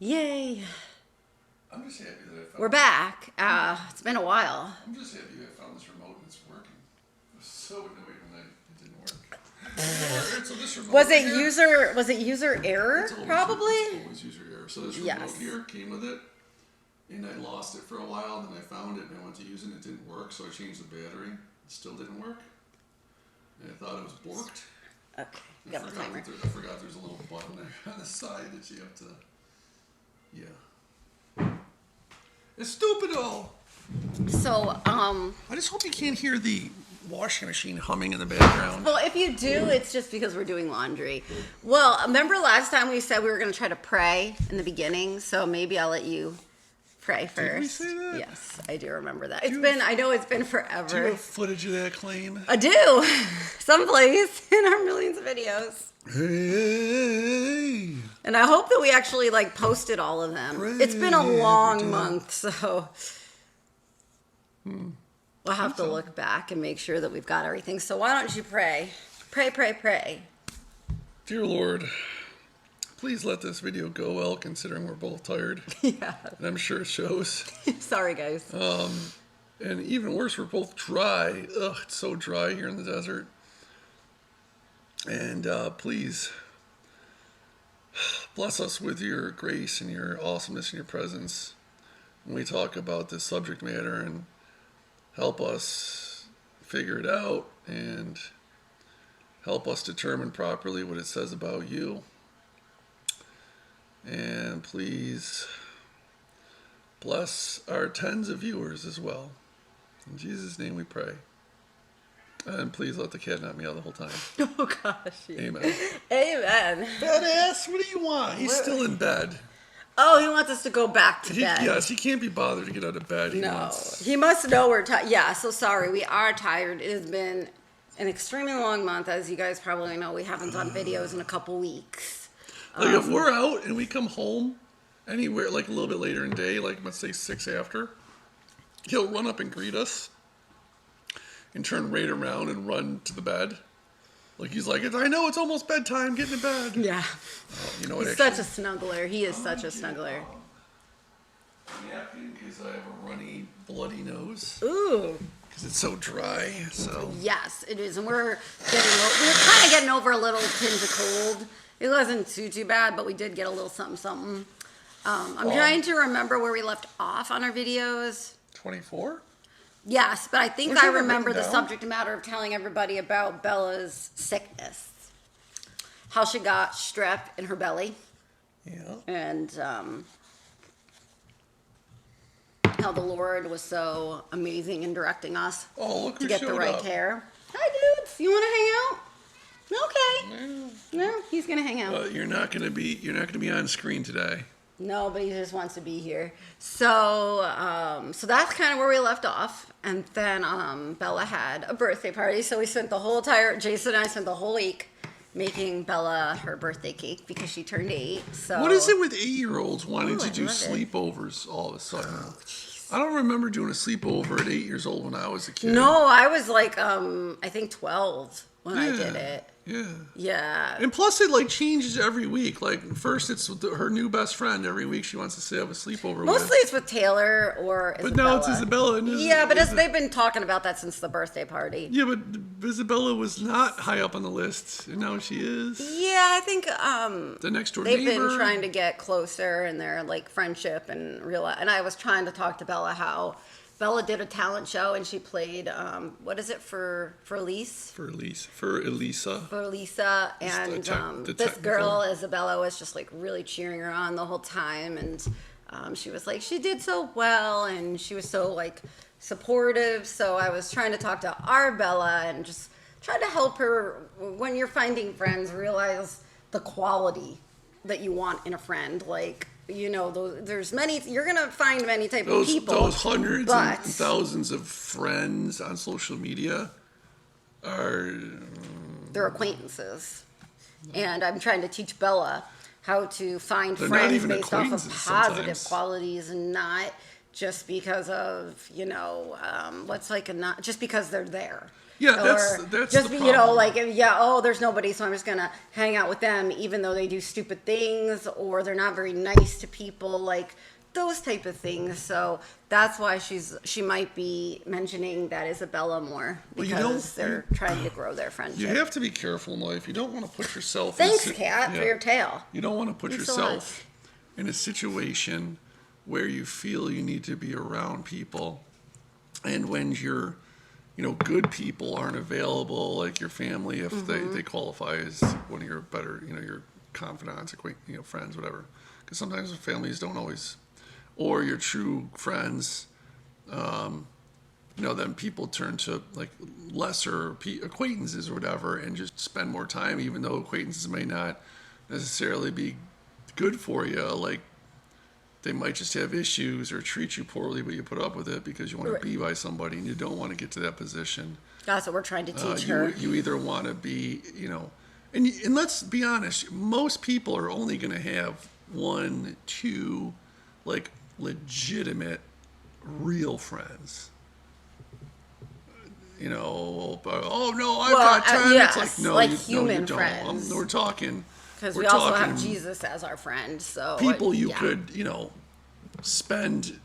Yay. I'm just happy that I found We're back. It's been a while. I'm just happy I found this remote and it's working. I was so annoyed when it didn't work. So this remote Was it here, user error? Probably. It's always user error. So this remote Yes. here came with it, and I lost it for a while. And then I found it and I went to use it and it didn't work. So I changed the battery. It still didn't work. And I thought it was borked. Okay. I Got the forgot, timer. I forgot there's a little button there on the side that you have to. Yeah. It's stupid all. So, I just hope you can't hear the washing machine humming in the background. well, if you do, it's just because we're doing laundry. Well, remember last time we said we were going to try to pray in the beginning, so maybe I'll let you pray first. Did we say that? Yes, I do remember that. I know it's been forever. Do you have footage of that claim? I do. Someplace in our millions of videos. Hey. And I hope that we actually posted all of them. It's been a long month, so we'll have to look back and make sure that we've got everything. So why don't you pray? Pray, pray, pray. Dear Lord, please let this video go well, considering we're both tired. Yeah. And I'm sure it shows. Sorry, guys. And even worse, we're both dry. Ugh, it's so dry here in the desert. And please bless us with your grace and your awesomeness and your presence when we talk about this subject matter, and help us figure it out and help us determine properly what it says about you. And please bless our tens of viewers as well. In Jesus' name we pray. And please let the cat not meow the whole time. Oh, gosh. Yeah. Amen. Amen. Badass, what do you want? He's still in bed. Oh, he wants us to go back to bed. Yes, he can't be bothered to get out of bed. No. He must know we're tired. Yeah, so sorry. We are tired. It has been an extremely long month. As you guys probably know, we haven't done videos in a couple weeks. If we're out and we come home anywhere, a little bit later in the day, let's say 6 after, he'll run up and greet us and turn right around and run to the bed. He's like, I know it's almost bedtime, get in bed. Yeah. You know what? He's such a snuggler. He is such a snuggler. Napkin, because I have a runny, bloody nose. Ooh. Because it's so dry, so. Yes, it is. And we're kind of getting over a little tinge of cold. It wasn't too bad, but we did get a little something. I'm trying to remember where we left off on our videos. 24? Yes, but I think Where's I that remember written the down? subject matter of telling everybody about Bella's sickness. How she got strep in her belly. Yeah. And how the Lord was so amazing in directing us Oh, look to who get the showed right up. care. Hi, dudes. You want to hang out? Okay. No, he's gonna hang out. But you're not gonna be on screen today. No, but he just wants to be here. So, so that's kind of where we left off. And then Bella had a birthday party, so we spent Jason and I spent the whole week making Bella her birthday cake because she turned 8. So What is it with 8-year-olds wanting Oh, to I do love it. sleepovers all of a sudden? I don't remember doing a sleepover at 8 years old when I was a kid. No, I was I think 12 when I did it. Yeah. Yeah. And plus, it changes every week. First, it's with her new best friend. Every week, she wants to say have a sleepover Mostly with. it's with Taylor or Isabella. But now it's Isabella. And Yeah, but they've been talking about that since the birthday party. Yeah, but Isabella was not high up on the list, and now she is. Yeah, I think The next door they've neighbor. been trying to get closer in their friendship and realize. And I was trying to talk to Bella how Bella did a talent show and she played what is it for Elise? For Elisa. For Lisa, and this girl Isabella was just really cheering her on the whole time, and she was she did so well, and she was so supportive. So I was trying to talk to our Bella and just try to help her when you're finding friends, realize the quality that you want in a friend. There's many. You're gonna find many type of people. Those hundreds but and thousands of friends on social media are. they're acquaintances, and I'm trying to teach Bella how to find They're not friends even based off of acquaintances positive sometimes. qualities and not just because of just because they're there. Yeah, or that's just the be, you know, problem. like, yeah, oh, there's nobody, so I'm just gonna hang out with them, even though they do stupid things or they're not very nice to people, like those type of things. So that's why she might be mentioning that Isabella more, Well, because they're trying to grow their You friendship. have to be careful in life. You don't want to put yourself. Thanks, in Kat, for your tail. You don't want to put Thanks so yourself in a situation where you feel you need to be around people, and when your, good people aren't available, like your family, if they qualify as one of your better, your confidants, friends, whatever. Because sometimes families don't always, or your true friends. Then people turn to like lesser acquaintances or whatever and just spend more time, even though acquaintances may not necessarily be good for you. Like they might just have issues or treat you poorly, but you put up with it because you want to be by somebody and you don't want to get to that position. That's what we're trying to teach her. You either want to be, and let's be honest, most people are only going to have 1, 2, like legitimate, real friends. Oh no, I've got time. Yes, it's like no, like you human don't. friends. We're talking Because we also have Jesus as our friend, so people you could spend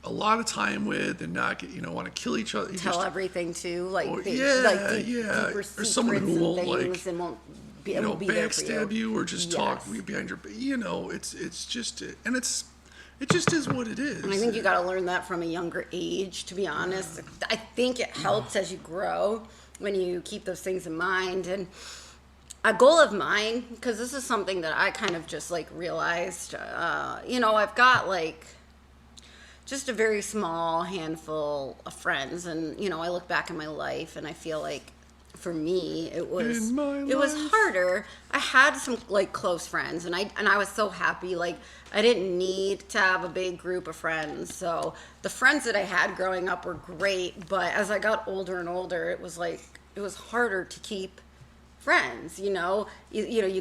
a lot of time with and not get want to kill each other. Tell everything to, like deeper or secrets someone who and won't things, and won't be able to be there for backstab you or just talk behind your. It's just and it just is what it is. And I think you got to learn that from a younger age, to be honest. I think it helps as you grow when you keep those things in mind. And a goal of mine, because this is something that I kind of just like realized, I've got like just a very small handful of friends. And, I look back in my life and I feel like for me it was harder. I had some like close friends and I was so happy. Like I didn't need to have a big group of friends. So the friends that I had growing up were great, but as I got older and older, it was harder to keep friends. You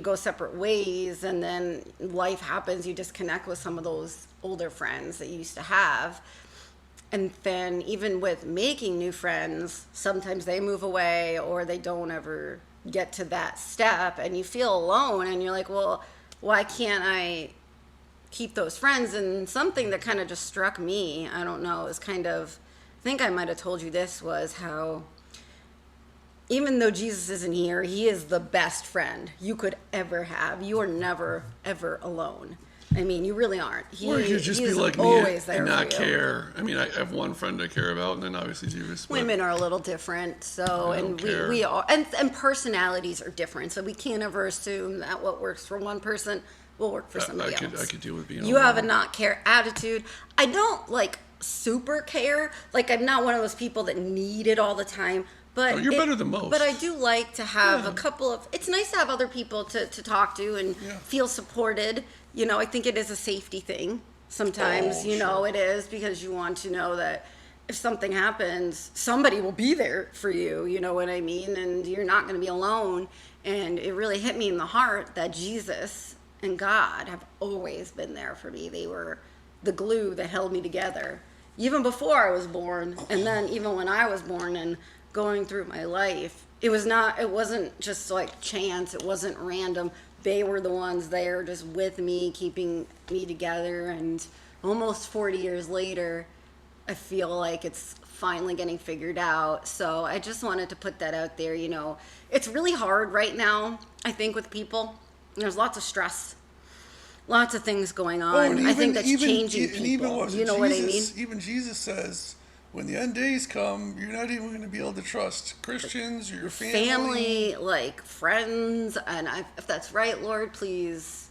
go separate ways, and then life happens, you disconnect with some of those older friends that you used to have. And then even with making new friends, sometimes they move away or they don't ever get to that step, and you feel alone, and you're like, well, why can't I keep those friends? And something that kind of just struck me, I don't know, is kind of, I think I might have told you this, was how even though Jesus isn't here, he is the best friend you could ever have. You are never, ever alone. I mean, you really aren't. Or you could just be like me and not care. I mean, I have one friend I care about, and then obviously Jesus. Women are a little different, so and we are, and personalities are different. So we can't ever assume that what works for one person will work for somebody else. I could deal with being. You have a not care attitude. I don't like super care. Like I'm not one of those people that need it all the time. But you're better than most. But I do like to have a couple of. It's nice to have other people to talk to and feel supported. I think it is a safety thing. Sometimes, it is, because you want to know that if something happens, somebody will be there for you. You know what I mean? And you're not going to be alone. And it really hit me in the heart that Jesus and God have always been there for me. They were the glue that held me together, even before I was born, and then even when I was born and going through my life. It wasn't just like chance. It wasn't random. They were the ones there just with me, keeping me together. And almost 40 years later, I feel like it's finally getting figured out. So I just wanted to put that out there. It's really hard right now, I think, with people. There's lots of stress, lots of things going on. I think that's changing people. What I mean? Even Jesus says, when the end days come, you're not even going to be able to trust Christians or your family. Like friends, and if that's right, Lord, please,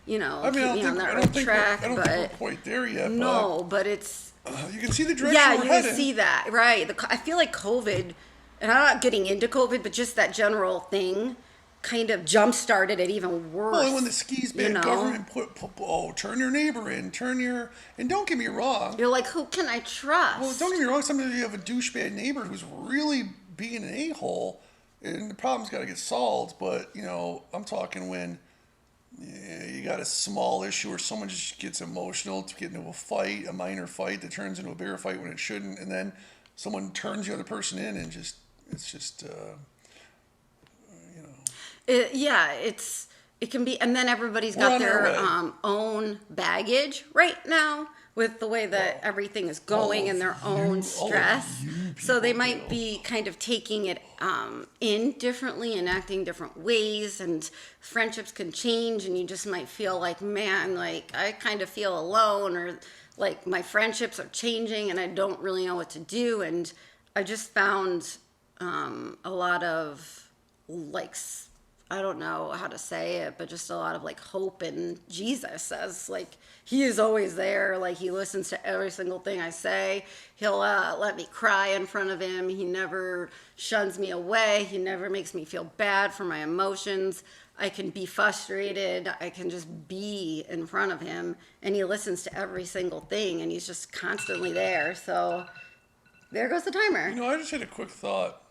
keep me on that right track. I don't think we're quite there yet. No, but it's... you can see the direction we're heading. Yeah, you see that, right. I feel like COVID, and I'm not getting into COVID, but just that general thing kind of jump-started it even worse. Well, and when the skis ban government turn your neighbor in, and don't get me wrong. You're like, who can I trust? Well, don't get me wrong, sometimes you have a douchebag neighbor who's really being an a-hole, and the problem's got to get solved, but, I'm talking when you got a small issue or someone just gets emotional to get into a fight, a minor fight that turns into a bigger fight when it shouldn't, and then someone turns the other person in and just It's just, you know. It can be, and then everybody's We're got on our their way. own baggage right now with the way that everything is going and their own stress. So they might be kind of taking it in differently and acting different ways, and friendships can change, and you just might feel like, man, like I kind of feel alone, or like my friendships are changing and I don't really know what to do. And I just found a lot of like I don't know how to say it, but just a lot of like hope in Jesus, as like he is always there. Like he listens to every single thing I say. He'll let me cry in front of him. He never shuns me away. He never makes me feel bad for my emotions. I can be frustrated. I can just be in front of him, and he listens to every single thing, and he's just constantly there. So there goes the timer. You know, I just had a quick thought.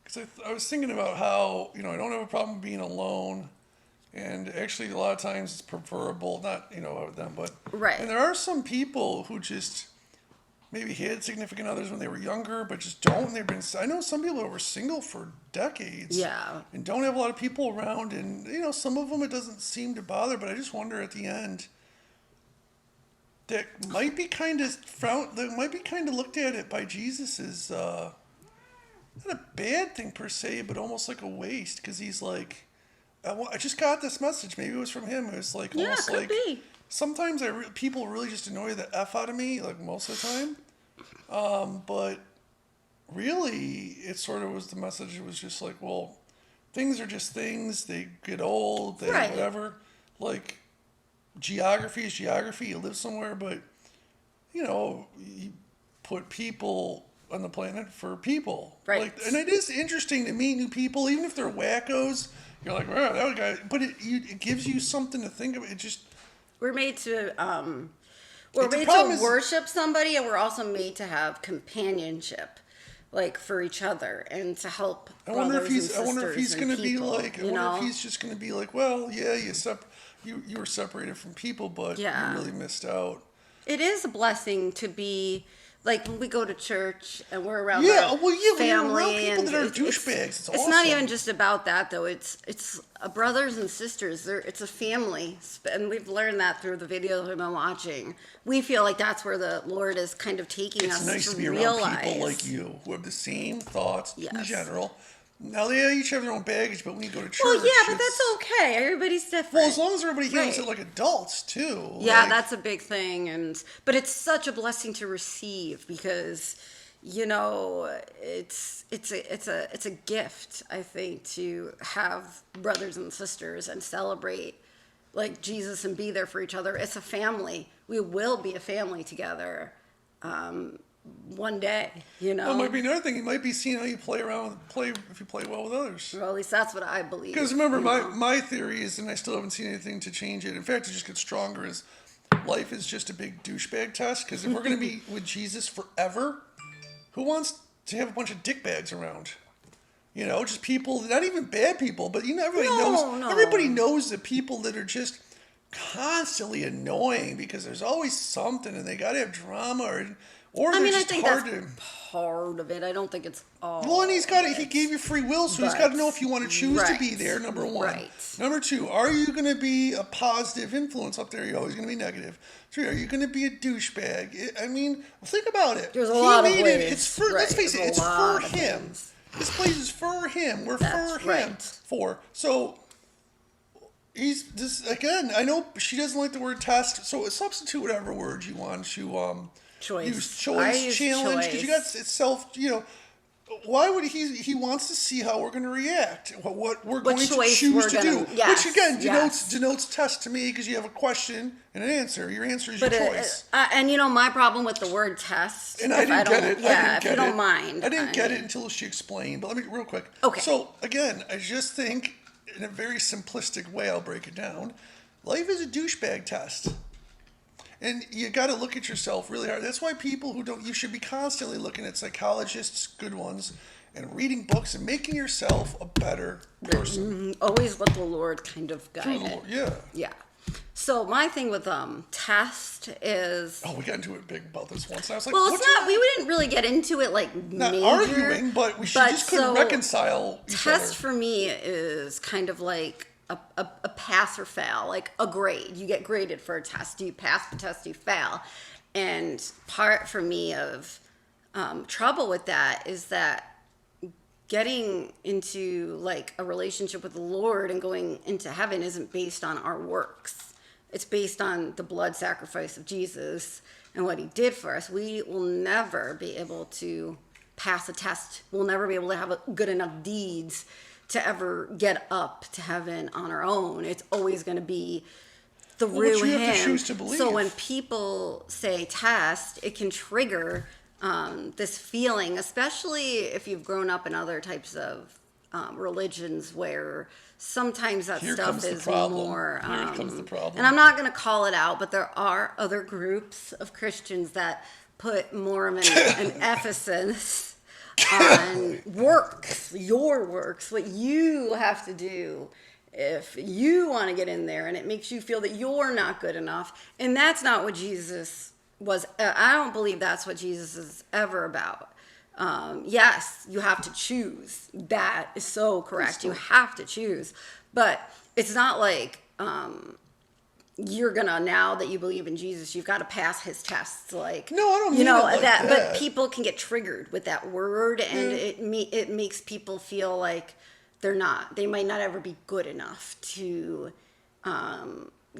Because I was thinking about how, you know, I don't have a problem being alone. And actually, a lot of times it's preferable, not, you know, them, but. Right. And there are some people who just maybe had significant others when they were younger, but just don't. I know some people who were single for decades. Yeah. And don't have a lot of people around. And, you know, some of them it doesn't seem to bother, but I just wonder at the end. That might be kind of looked at it by Jesus as, not a bad thing per se, but almost like a waste, because he's like, I just got this message. Maybe it was from him. It was like almost could like be. Sometimes people really just annoy the F out of me, like most of the time. But really, it sort of was the message. It was just like, well, things are just things. They get old. They Right. whatever. Like geography is geography. You live somewhere, but you know, you put people on the planet for people. Right. Like, and it is interesting to meet new people, even if they're wackos. You're like, wow, that guy. But it gives you something to think of. It just. We're made to problem is- worship somebody, and we're also made to have companionship, like for each other, and to help. I wonder if he's going to be like. I wonder if he's just going to be like, well, yeah, you were separated from people, but Yeah. you really missed out. It is a blessing to be. Like when we go to church and we're around Yeah, our well, yeah, when you're around family, people and that are it's douchebags, it's It's not awesome. even just about that though. It's brothers and sisters. It's a family, and we've learned that through the videos we've been watching. We feel like that's where the Lord is kind of taking It's us nice to to be realize. around people like you who have the same thoughts in Yes. general. Now they each have their own baggage, but when you go to church, Well, yeah, but it's- that's okay. Everybody's different. Well, as long as everybody handles Right. it like adults too. Yeah, like, that's a big thing, but it's such a blessing to receive, because you know it's a gift, I think, to have brothers and sisters and celebrate like Jesus and be there for each other. It's a family. We will be a family together one day, you know. Well, it might be another thing. You might be seeing how you if you play well with others. Well, at least that's what I believe. Because remember, you know. my theory is, and I still haven't seen anything to change it. In fact, it just gets stronger. Is life is just a big douchebag test? Because if we're going to be with Jesus forever, who wants to have a bunch of dickbags around? You know, just people, not even bad people, but you know, everybody knows the people that are just constantly annoying because there's always something, and they got to have drama, or I they're mean, I just think hard that's to. part of it. I don't think it's all. Well, and he gave you free will, so he's got to know if you want to choose to be there, number one. Right. Number two, are you going to be a positive influence up there? You're always going to be negative. Three, are you going to be a douchebag? I mean, think about it. There's a lot of made ways. It's for, Right, let's face it, there's it's a for lot of him. things. This place is for him. We're That's for him. right. So, he's this again. I know she doesn't like the word test, so substitute whatever word you want to Choice. use. I Choice, use challenge, because you got choice. it's self. You know, why would he wants to see how we're going to react, what we're going to choice choose we're to gonna- do, yes, which again yes. denotes test to me, because you have a question and an answer. Your answer is But your choice. and you know, my problem with the word test. And I didn't get it. Yeah, if I you didn't get don't it. mind. I didn't get it until she explained. But let me real quick. Okay. So again, I just think in a very simplistic way, I'll break it down. Life is a douchebag test. And you got to look at yourself really hard. That's why people who don't, you should be constantly looking at psychologists, good ones, and reading books and making yourself a better person. Always let the Lord kind of guide it. Yeah. Yeah. So my thing with test is, Oh, we got into it big about this once. And I was like, well, it's what's not. We didn't really get into it like not major, arguing, but we just couldn't so reconcile each test other. for me is kind of like a pass or fail, like a grade. You get graded for a test. Do you pass the test? Do you fail? And part for me of trouble with that is that getting into like a relationship with the Lord and going into heaven isn't based on our works. It's based on the blood sacrifice of Jesus and what he did for us. We will never be able to pass a test. We'll never be able to have good enough deeds to ever get up to heaven on our own. It's always going to be through you him. have to choose to believe. So when people say test, it can trigger this feeling, especially if you've grown up in other types of religions where sometimes that Here stuff comes the is problem. more. Here comes the problem. And I'm not going to call it out, but there are other groups of Christians that put more of an emphasis on works, your works, what you have to do if you want to get in there, and it makes you feel that you're not good enough. And that's not what Jesus was. I don't believe that's what Jesus is ever about. Yes, you have to choose. That is so correct. You have to choose. But it's not like you're gonna, now that you believe in Jesus, you've got to pass his tests. Like, No, I don't mean you know it like that. But people can get triggered with that word, and it makes people feel like they might not ever be good enough to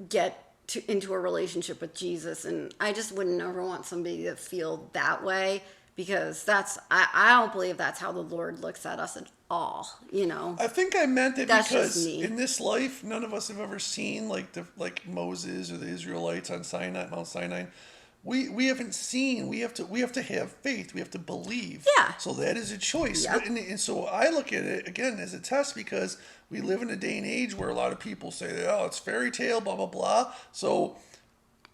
get into a relationship with Jesus. And I just wouldn't ever want somebody to feel that way, because I don't believe that's how the Lord looks at us at all, you know. I think I meant it That's because just me. in this life, none of us have ever seen like Moses or the Israelites on Mount Sinai. We haven't seen. We have to have faith. We have to believe. Yeah. So that is a choice. Yep. And so I look at it again as a test, because we live in a day and age where a lot of people say, "Oh, it's fairy tale, blah blah blah." So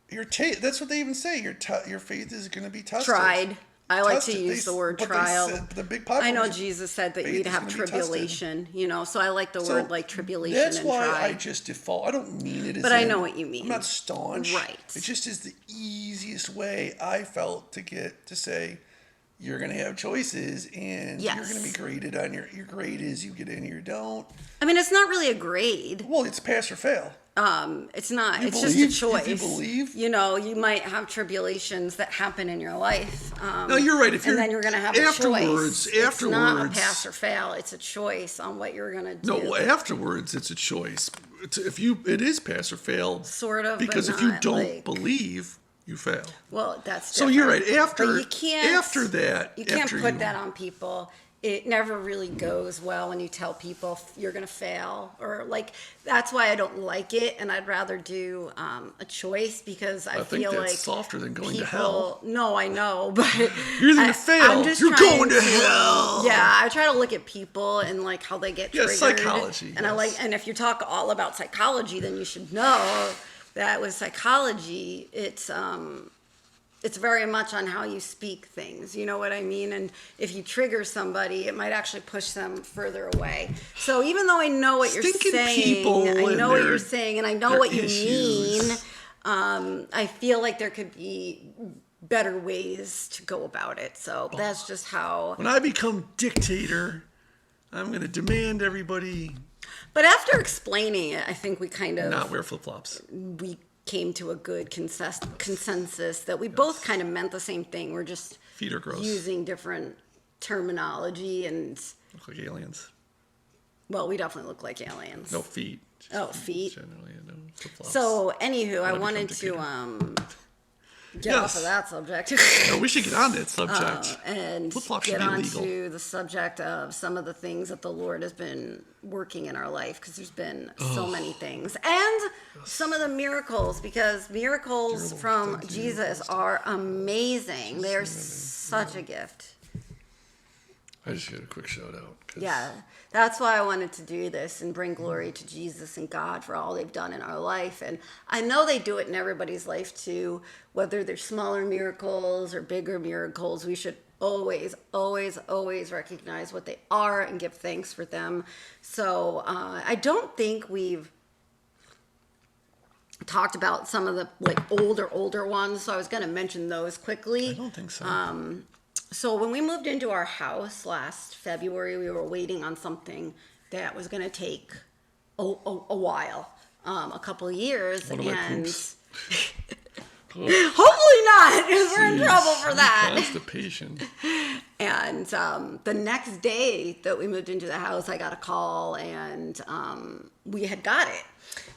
that's what they even say. Your faith is going to be tested. Tried. I like to Tested. use the word but trial. the big I know population- Jesus said that faith you'd is have gonna be tested. tribulation, you know, so I like the So word like tribulation That's and why try. I just default. I don't mean it as But I in- know what you mean. I'm not staunch. Right. It just is the easiest way I felt to say you're going to have choices, and you're Yes. going to be graded on your grade is you get in or you don't. I mean, it's not really a grade. Well, it's pass or fail. It's not. You It's believe- just a choice. if you believe- You know, you might have tribulations that happen in your life. No, you're right. If and you're then you're going to have afterwards, a choice. It's not a afterwards- pass or fail. It's a choice on what you're going to do. No, afterwards it's a choice. It is pass or fail. Sort of, but because if you not, don't like- believe, you fail. Well, that's So you're different. right. After But you can't, after that, you can't after put you- that on people. It never really goes well when you tell people you're going to fail, or like, that's why I don't like it. And I'd rather do a choice, because I think feel that's like softer than going to people- hell. No, I know, but You're gonna fail. I'm just You're trying going to hell. Yeah, I try to look at people and like how they get Yeah, triggered. psychology, And I yes. like, and if you talk all about psychology, then you should know that with psychology, it's very much on how you speak things. You know what I mean? And if you trigger somebody, it might actually push them further away. So even though I know what you're Stinking saying, people I and know what their- you're saying, and I know their what you issues. mean, I feel like there could be better ways to go about it. So that's just how. When I become dictator, I'm going to demand everybody But after explaining it, I think we kind of not wear flip flops. we came to a good consensus that we both kind of meant the same thing. We're just Feet are gross. using different terminology, and Look like aliens. well, we definitely look like aliens. No feet. Oh, feet. Generally, no flip flops. So, anywho, I Wanna wanted become to get Yes. off of that subject No, we should get on that subject. and Flip-flops should get be on illegal. to the subject of some of the things that the Lord has been working in our life, because there's been so many things, and some of the miracles, because miracles Terrible from things, Jesus are amazing. They are such a gift. I just get a quick shout out. 'cause Yeah, that's why I wanted to do this and bring glory to Jesus and God for all they've done in our life. And I know they do it in everybody's life too, whether they're smaller miracles or bigger miracles. We should always, always, always recognize what they are and give thanks for them. So I don't think we've talked about some of the like older ones, so I was going to mention those quickly. I don't think so. So when we moved into our house last February, we were waiting on something that was going to take a while, a couple of years, One of my and poops. hopefully not, because we're in trouble for that. Constipation. And the next day that we moved into the house, I got a call, and we had got it.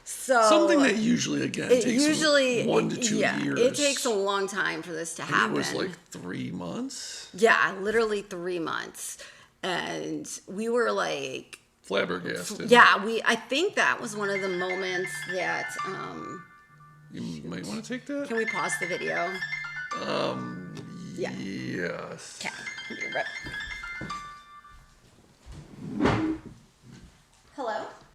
So Something that usually, again, takes 1 to 2 years. It takes a long time for this to happen. It was like 3 months. Yeah, literally 3 months. And we were like, Flabbergasted. yeah, I think that was one of the moments that, You might want to take that? can we pause the video? Yeah. Yes. Okay.